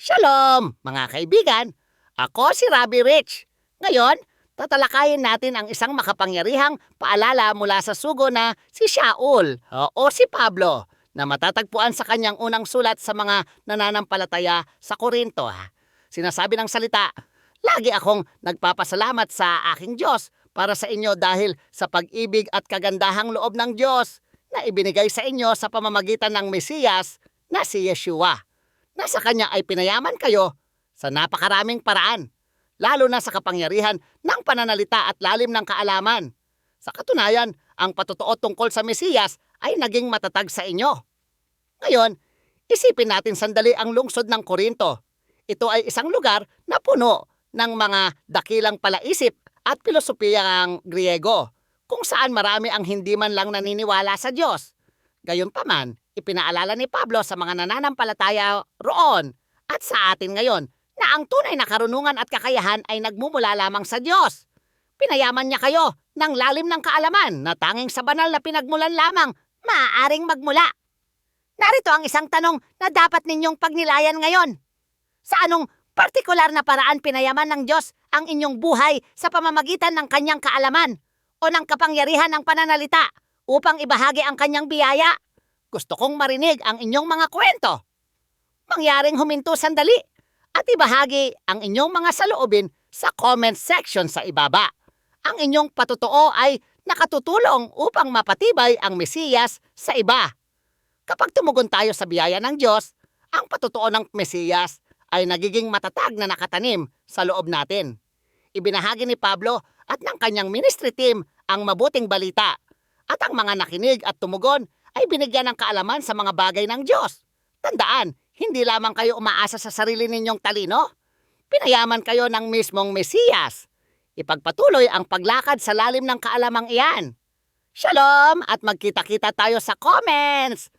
Shalom, mga kaibigan! Ako si Robbie Rich. Ngayon, tatalakayin natin ang isang makapangyarihang paalala mula sa sugo na si Shaul o si Pablo na matatagpuan sa kanyang unang sulat sa mga nananampalataya sa Korinto. Sinasabi ng salita, lagi akong nagpapasalamat sa aking Diyos para sa inyo dahil sa pag-ibig at kagandahang loob ng Diyos na ibinigay sa inyo sa pamamagitan ng Mesiyas na si Yeshua. Na sa kanya ay pinayaman kayo sa napakaraming paraan, lalo na sa kapangyarihan ng pananalita at lalim ng kaalaman. Sa katunayan, ang patotoo tungkol sa Mesiyas ay naging matatag sa inyo. Ngayon, isipin natin sandali ang lungsod ng Korinto. Ito ay isang lugar na puno ng mga dakilang palaisip at pilosopiyang Griego, kung saan marami ang hindi man lang naniniwala sa Diyos. Gayunpaman, ipinaalala ni Pablo sa mga nananampalataya roon at sa atin ngayon na ang tunay na karunungan at kakayahan ay nagmumula lamang sa Diyos. Pinayaman niya kayo ng lalim ng kaalaman na tanging sa banal na pinagmulan lamang maaaring magmula. Narito ang isang tanong na dapat ninyong pagnilayan ngayon. Sa anong partikular na paraan pinayaman ng Diyos ang inyong buhay sa pamamagitan ng kanyang kaalaman o ng kapangyarihan ng pananalita upang ibahagi ang kanyang biyaya? Gusto kong marinig ang inyong mga kwento. Mangyaring huminto sandali at ibahagi ang inyong mga saloobin sa comment section sa ibaba. Ang inyong patotoo ay nakatutulong upang mapatibay ang Mesiyas sa iba. Kapag tumugon tayo sa biyaya ng Diyos, ang patotoo ng Mesiyas ay nagiging matatag na nakatanim sa loob natin. Ibinahagi ni Pablo at ng kanyang ministry team ang mabuting balita at ang mga nakinig at tumugon ay binigyan ng kaalaman sa mga bagay ng Diyos. Tandaan, hindi lamang kayo umaasa sa sarili ninyong talino. Pinayaman kayo ng mismong Mesiyas. Ipagpatuloy ang paglakad sa lalim ng kaalamang iyan. Shalom at magkita-kita tayo sa comments!